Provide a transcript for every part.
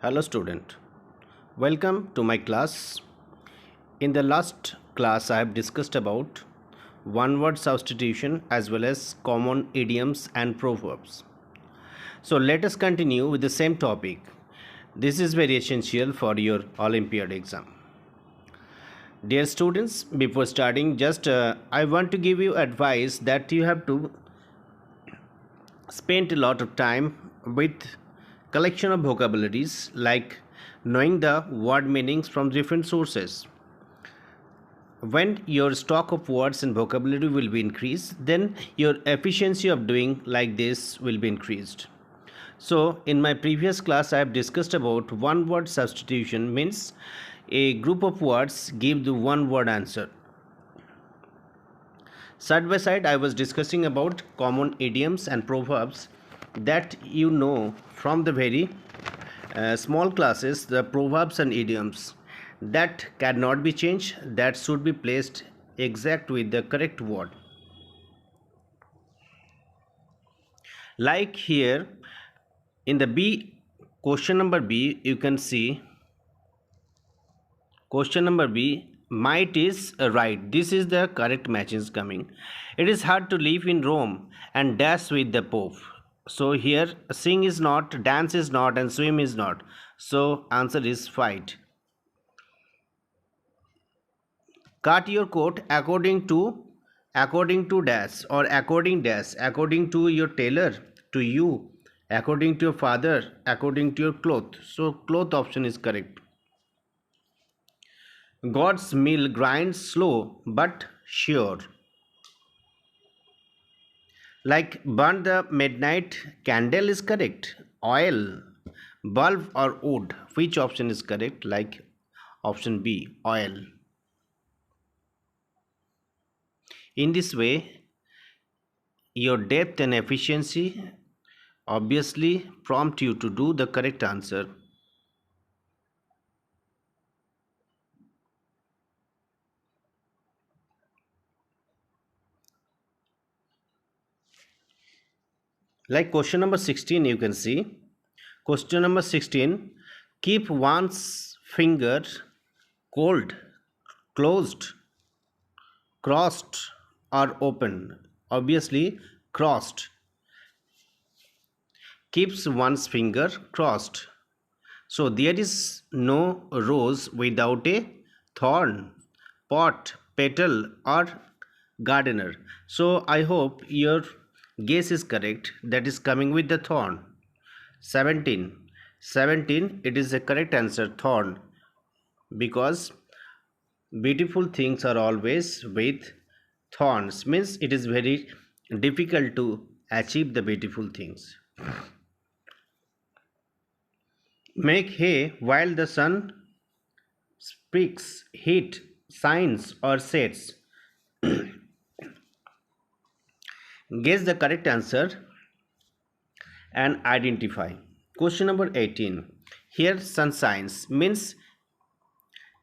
Hello student, welcome to my class. In the last class I have discussed about one word substitution as well as common idioms and proverbs. So let us continue with the same topic. This is very essential for your Olympiad exam. Dear students, before starting I want to give you advice that you have to spend a lot of time with collection of vocabularies like knowing the word meanings from different sources. When your stock of words and vocabulary will be increased, then your efficiency of doing like this will be increased. So in my previous class I have discussed about one word substitution, means a group of words give the one word answer. Side by side I was discussing about common idioms and proverbs that you know from the very small classes, the proverbs and idioms that cannot be changed, that should be placed exact with the correct word. Like here in the B, question number B, you can see question number B, might is right. This is the correct match is coming. It is hard to live in Rome and dash with the Pope. So here sing is not, dance is not, and swim is not. So answer is fight. Cut your coat according to dash or according dash, according to your tailor, to you, according to your father, according to your cloth. So cloth option is correct. God's mill grinds slow but sure. Like burn the midnight candle is correct. Oil, bulb or wood. Which option is correct? Like option B, oil. In this way, your depth and efficiency obviously prompt you to do the correct answer. Like question number 16, you can see. Question number 16, keep one's finger cold, closed, crossed, or open. Obviously, crossed. Keeps one's finger crossed. So there is no rose without a thorn, pot, petal, or gardener. So I hope your guess is correct. That is coming with the thorn. 17. 17, it is a correct answer, thorn, because beautiful things are always with thorns, means it is very difficult to achieve the beautiful things. Make hay while the sun speaks, heat, shines, or sets. Guess the correct answer and identify. Question number 18. Here sun shines means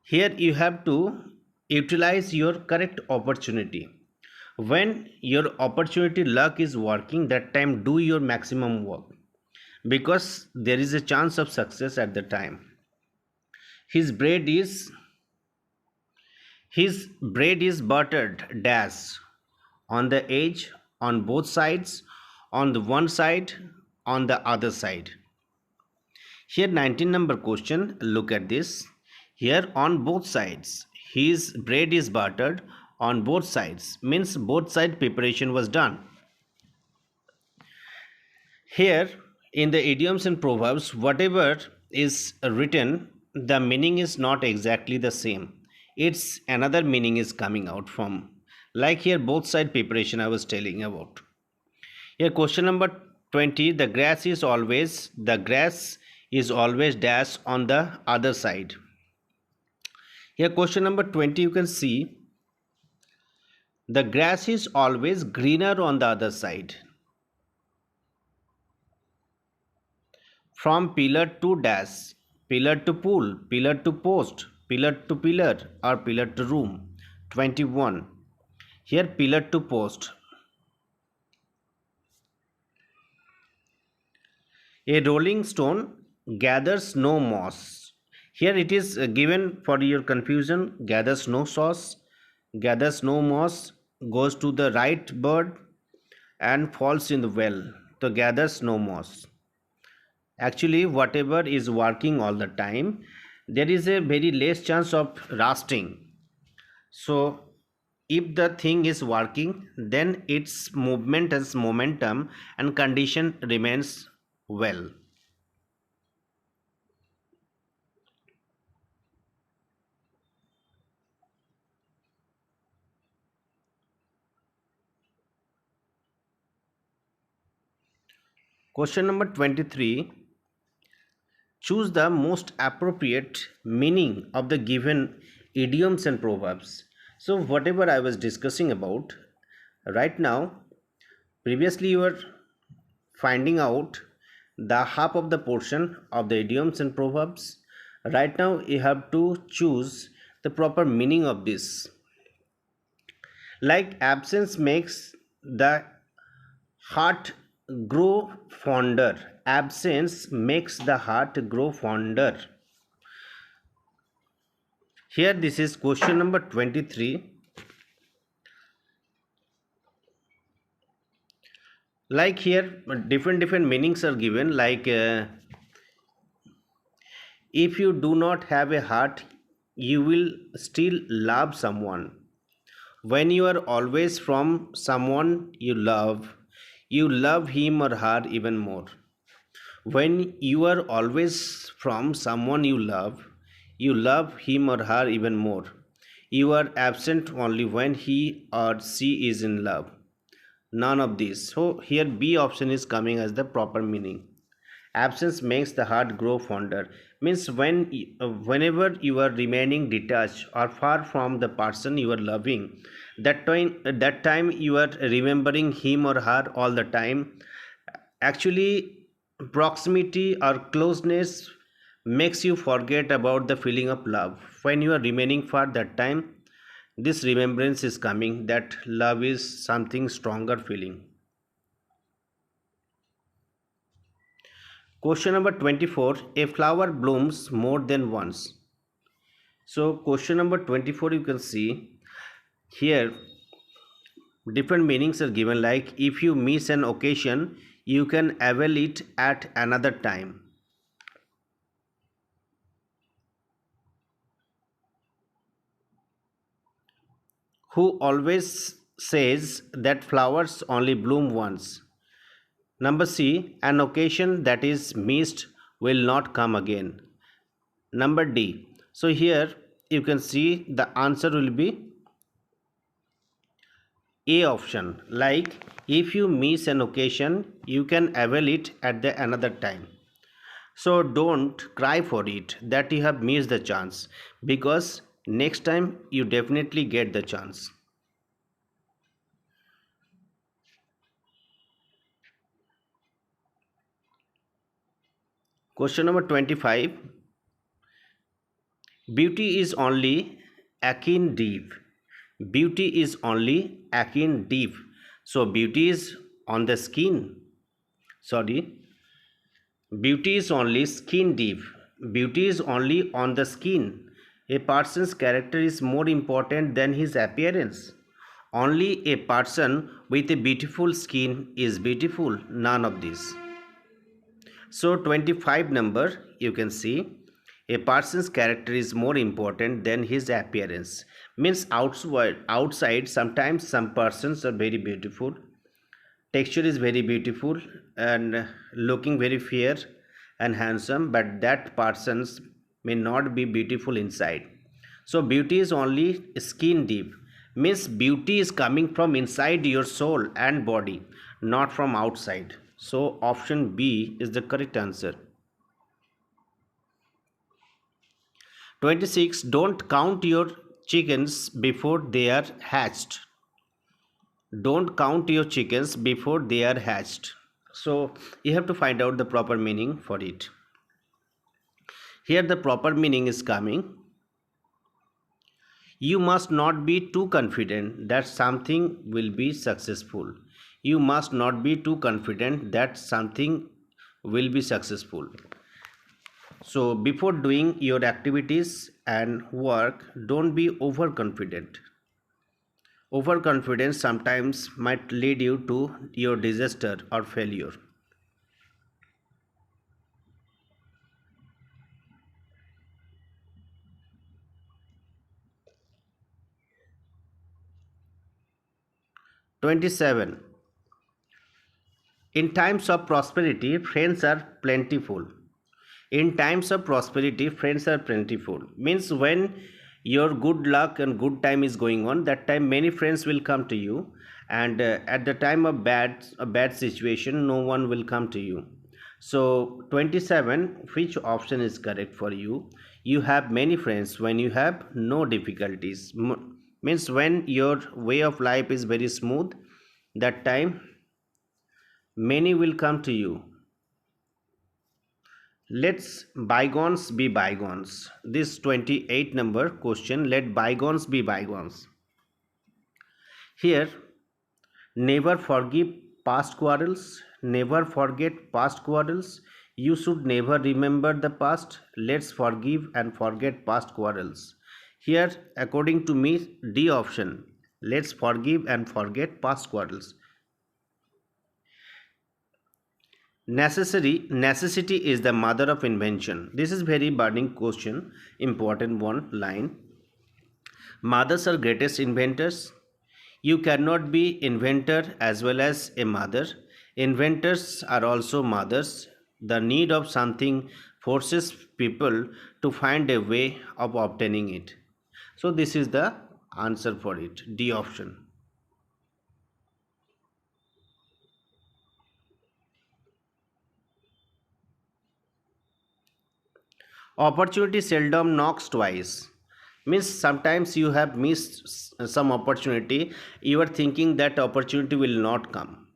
here you have to utilize your correct opportunity. When your opportunity luck is working, that time do your maximum work, because there is a chance of success at the time. His bread is his bread is buttered dash on the edge, on both sides, on the one side, on the other side. Here 19 number question, look at this. Here on both sides, his bread is buttered on both sides, means both side preparation was done. Here in the idioms and proverbs, whatever is written, the meaning is not exactly the same. It's another meaning is coming out from. Like here both side preparation I was telling about. Here question number 20, the grass is always dash on the other side. Here question number 20, you can see the grass is always greener on the other side. From pillar to dash, pillar to pool, pillar to post, pillar to pillar, or pillar to room. 21. Here pillar to post. A rolling stone gathers no moss. Here it is given for your confusion. Gathers no sauce, gathers no moss, goes to the right bird and falls in the well. So gathers no moss. Actually, whatever is working all the time, there is a very less chance of rusting. So if the thing is working, then its movement has momentum and condition remains well. Question number 23. Choose the most appropriate meaning of the given idioms and proverbs. So whatever I was discussing about right now, previously you were finding out the half of the portion of the idioms and proverbs. Right now you have to choose the proper meaning of this. Like absence makes the heart grow fonder. Absence makes the heart grow fonder. Here this is question number 23. Like here different meanings are given, like if you do not have a heart, you will still love someone. When you are always from someone you love him or her even more. When you are always from someone you love him or her even more. You are absent only when he or she is in love. None of these. So here B option is coming as the proper meaning. Absence makes the heart grow fonder means whenever you are remaining detached or far from the person you are loving, that time you are remembering him or her all the time. Actually, proximity or closeness makes you forget about the feeling of love. When you are remaining far, that time this remembrance is coming that love is something stronger feeling. Question number 24. A flower blooms more than once. So question number 24, you can see here different meanings are given, like if you miss an occasion you can avail it at another time. Who always says that flowers only bloom once. Number C, an occasion that is missed will not come again. Number D. So here you can see the answer will be A option, like if you miss an occasion you can avail it at the another time. So don't cry for it that you have missed the chance, because next time you definitely get the chance. Question number 25. Beauty is only akin deep. Beauty is only akin deep. So beauty is on the skin. Sorry. Beauty is only skin deep. Beauty is only on the skin. A person's character is more important than his appearance. Only a person with a beautiful skin is beautiful. None of this. So 25 number, you can see a person's character is more important than his appearance. Means outside sometimes some persons are very beautiful, texture is very beautiful and looking very fair and handsome, but that persons may not be beautiful inside. So beauty is only skin deep, means beauty is coming from inside your soul and body, not from outside. So option B is the correct answer. 26. Don't count your chickens before they are hatched. Don't count your chickens before they are hatched. So you have to find out the proper meaning for it. Here the proper meaning is coming. You must not be too confident that something will be successful. You must not be too confident that something will be successful. So before doing your activities and work, don't be overconfident. Overconfidence sometimes might lead you to your disaster or failure. 27. In times of prosperity, friends are plentiful. In times of prosperity, friends are plentiful. Means when your good luck and good time is going on, that time many friends will come to you, and at the time of bad situation, no one will come to you. So 27, which option is correct for you? You have many friends when you have no difficulties. Means when your way of life is very smooth, that time many will come to you. Let's bygones be bygones. This 28 number question, let bygones be bygones. Here, never forgive past quarrels, never forget past quarrels. You should never remember the past. Let's forgive and forget past quarrels. Here, according to me, D option. Let's forgive and forget past quarrels. Necessity is the mother of invention. This is very burning question, important one line. Mothers are greatest inventors. You cannot be inventor as well as a mother. Inventors are also mothers. The need of something forces people to find a way of obtaining it. So this is the answer for it. D option. Opportunity seldom knocks twice. Means sometimes you have missed some opportunity. You are thinking that opportunity will not come,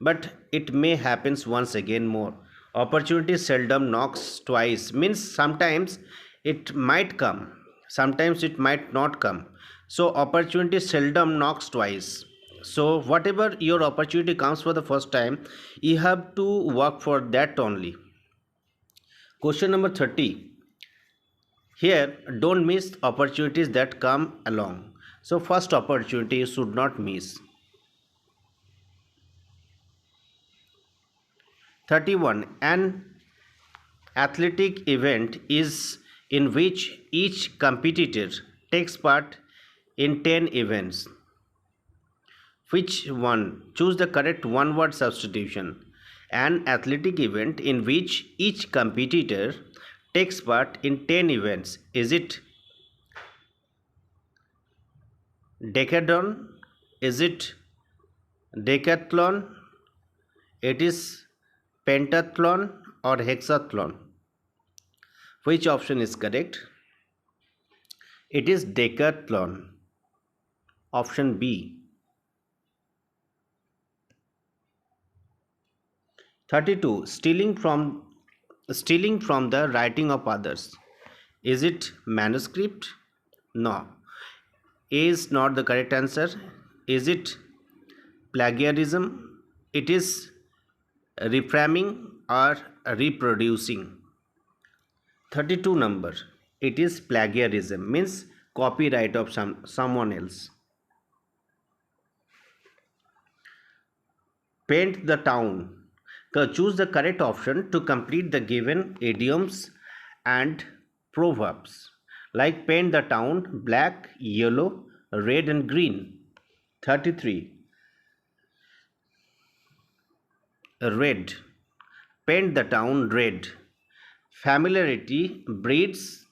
but it may happens once again more. Opportunity seldom knocks twice. Means sometimes it might come, sometimes it might not come. So opportunity seldom knocks twice. So whatever your opportunity comes for the first time, you have to work for that only. Question number 30. Here, don't miss opportunities that come along. So, first opportunity you should not miss. 31. An athletic event is in which each competitor takes part in 10 events. Which one? Choose the correct one word substitution. An athletic event in which each competitor takes part in 10 events. Is it decathlon? Is it decathlon? It is pentathlon or hexathlon? Which option is correct? It is decathlon. Option B. 32. Stealing from the writing of others. Is it manuscript? No. A is not the correct answer. Is it plagiarism? It is reframing or reproducing. 32 number. It is plagiarism, means copyright of someone else. Paint the town. Choose the correct option to complete the given idioms and proverbs. Like paint the town black, yellow, red and green. 33. Red. Paint the town red. Familiarity breeds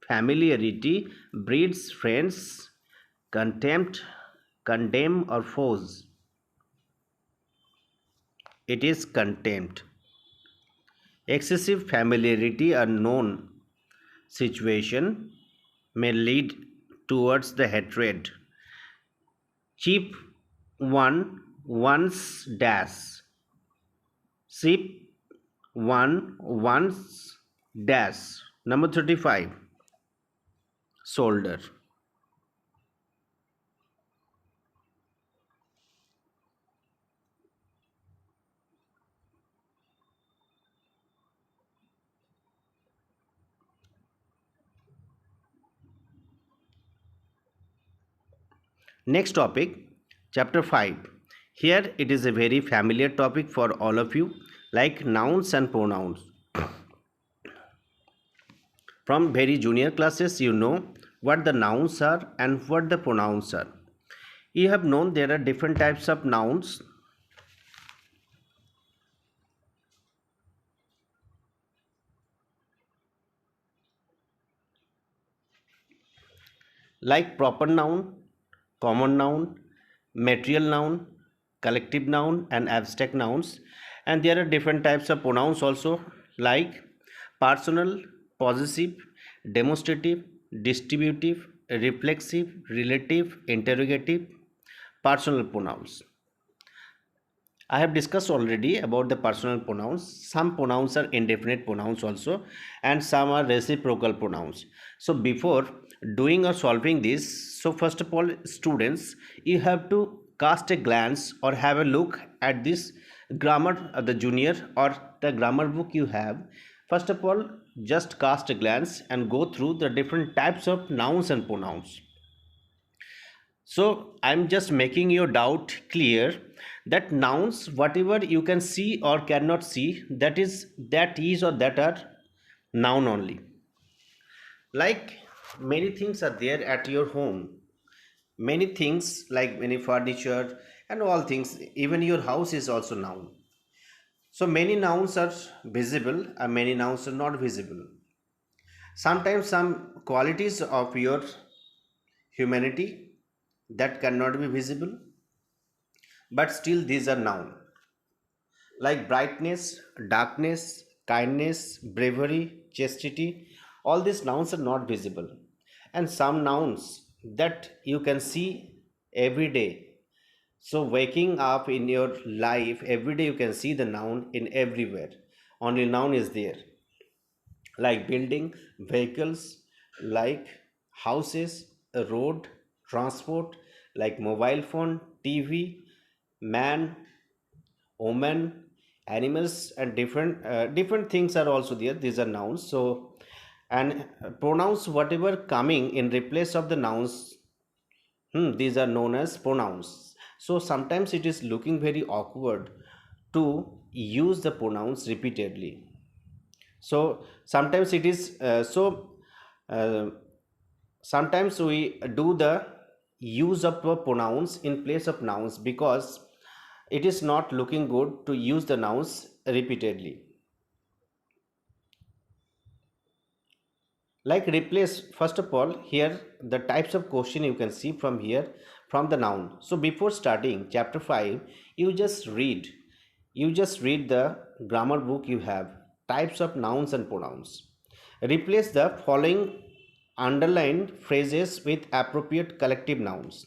familiarity breeds friends. Contempt, condemn or foes. It is contempt. Excessive familiarity or known situation may lead towards the hatred. Cheap one once dash. Cheap one once dash. Number 35. Soldier. Next topic, chapter 5. Here it is a very familiar topic for all of you, like nouns and pronouns. From very junior classes, you know what the nouns are and what the pronouns are. You have known there are different types of nouns, like proper noun, common noun, material noun, collective noun, and abstract nouns. And there are different types of pronouns also, like personal, possessive, demonstrative, distributive, reflexive, relative, interrogative, personal pronouns. I have discussed already about the personal pronouns. Some pronouns are indefinite pronouns also, and some are reciprocal pronouns. So before doing or solving this, so first of all, students, you have to cast a glance or have a look at this grammar of the junior or the grammar book you have. First of all, just cast a glance and go through the different types of nouns and pronouns. So I'm just making your doubt clear that nouns, whatever you can see or cannot see, that is or that are noun only. Like many things are there at your home. Many things like many furniture and all things, even your house is also noun. So many nouns are visible and many nouns are not visible. Sometimes some qualities of your humanity that cannot be visible, but still these are noun, like brightness, darkness, kindness, bravery, chastity. All these nouns are not visible, and some nouns that you can see every day. So waking up in your life every day, you can see the noun in everywhere. Only noun is there, like building, vehicles, like houses, a road, transport, like mobile phone, TV, man, woman, animals, and different things are also there. These are nouns. So and pronouns, whatever coming in replace of the nouns, these are known as pronouns. So sometimes it is looking very awkward to use the pronouns repeatedly. So sometimes it is uh, sometimes we do the use of pronouns in place of nouns because it is not looking good to use the nouns repeatedly. Like replace, first of all, here the types of question you can see from here, from the noun. So before starting chapter 5, you just read the grammar book you have, types of nouns and pronouns. Replace the following underlined phrases with appropriate collective nouns.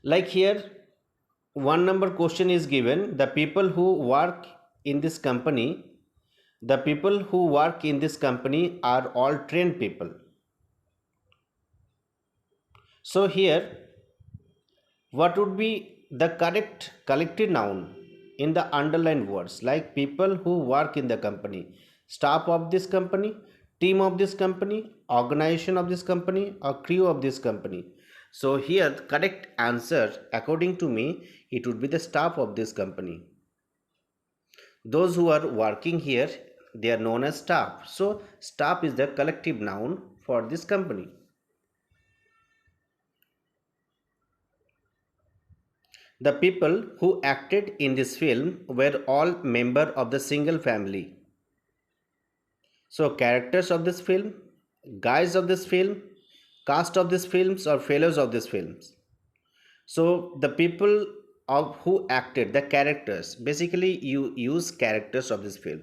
Like here, one number question is given: the people who work in this company, the people who work in this company are all trained people. So here, what would be the correct collective noun in the underlined words, like people who work in the company, staff of this company, team of this company, organization of this company, or crew of this company? So here the correct answer according to me, it would be the staff of this company. Those who are working here, they are known as staff. So staff is the collective noun for this company. The people who acted in this film were all members of the single family. So characters of this film, guys of this film, cast of this films, or fellows of this films. So the people of who acted, the characters, basically you use characters of this film.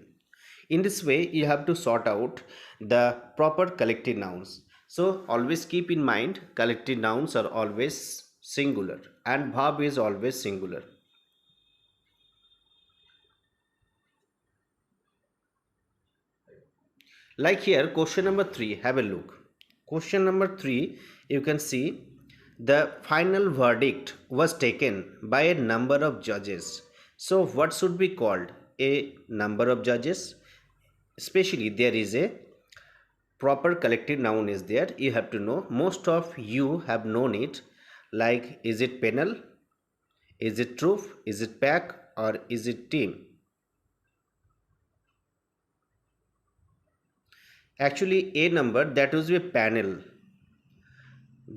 In this way, you have to sort out the proper collective nouns. So always keep in mind, collective nouns are always singular and verb is always singular. Like here, question number 3, have a look. Question number 3, you can see the final verdict was taken by a number of judges. So what should be called? A number of judges. Especially there is a proper collective noun is there, you have to know. Most of you have known it, like is it panel, is it troop, is it pack, or is it team? Actually, a number, that would be panel.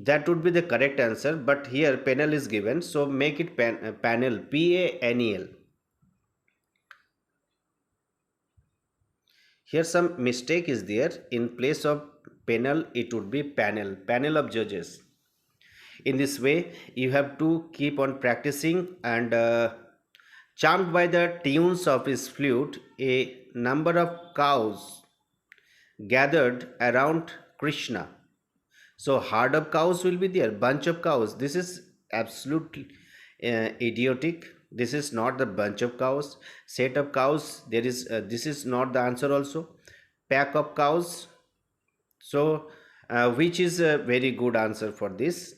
That would be the correct answer, but here panel is given, so make it panel, panel. Here some mistake is there. In place of panel, it would be panel, panel of judges. In this way, you have to keep on practicing, and charmed by the tunes of his flute, a number of cows gathered around Krishna. So herd of cows will be there, bunch of cows. This is absolutely idiotic. This is not the bunch of cows. Set of cows. There is. This is not the answer. Also, pack of cows. So, which is a very good answer for this?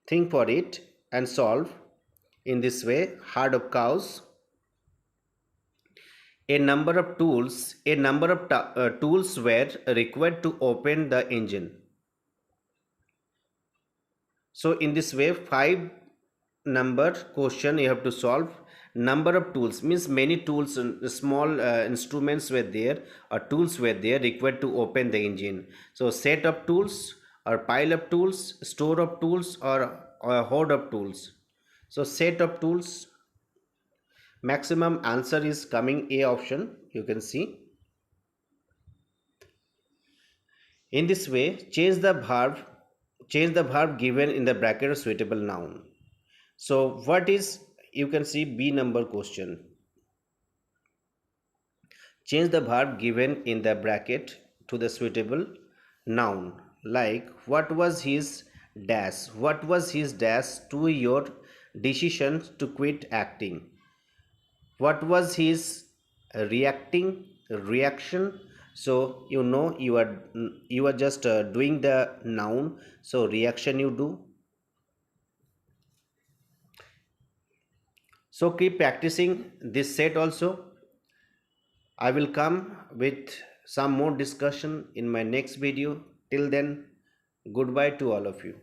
Think for it and solve. In this way, herd of cows. A number of tools were required to open the engine. So in this way, 5 number question you have to solve. Number of tools means many tools and small instruments were there, or tools were there required to open the engine. So set of tools, or pile of tools, store of tools, or hoard of tools. So set of tools. Maximum answer is coming A option, you can see. In this way, change the verb given in the bracket suitable noun. So what is, you can see B number question. Change the verb given in the bracket to the suitable noun. Like, what was his dash? What was his dash to your decision to quit acting? What was his reaction? So you know, you are just doing the noun, so reaction you do. So keep practicing this set also. I will come with some more discussion in my next video. Till then, goodbye to all of you.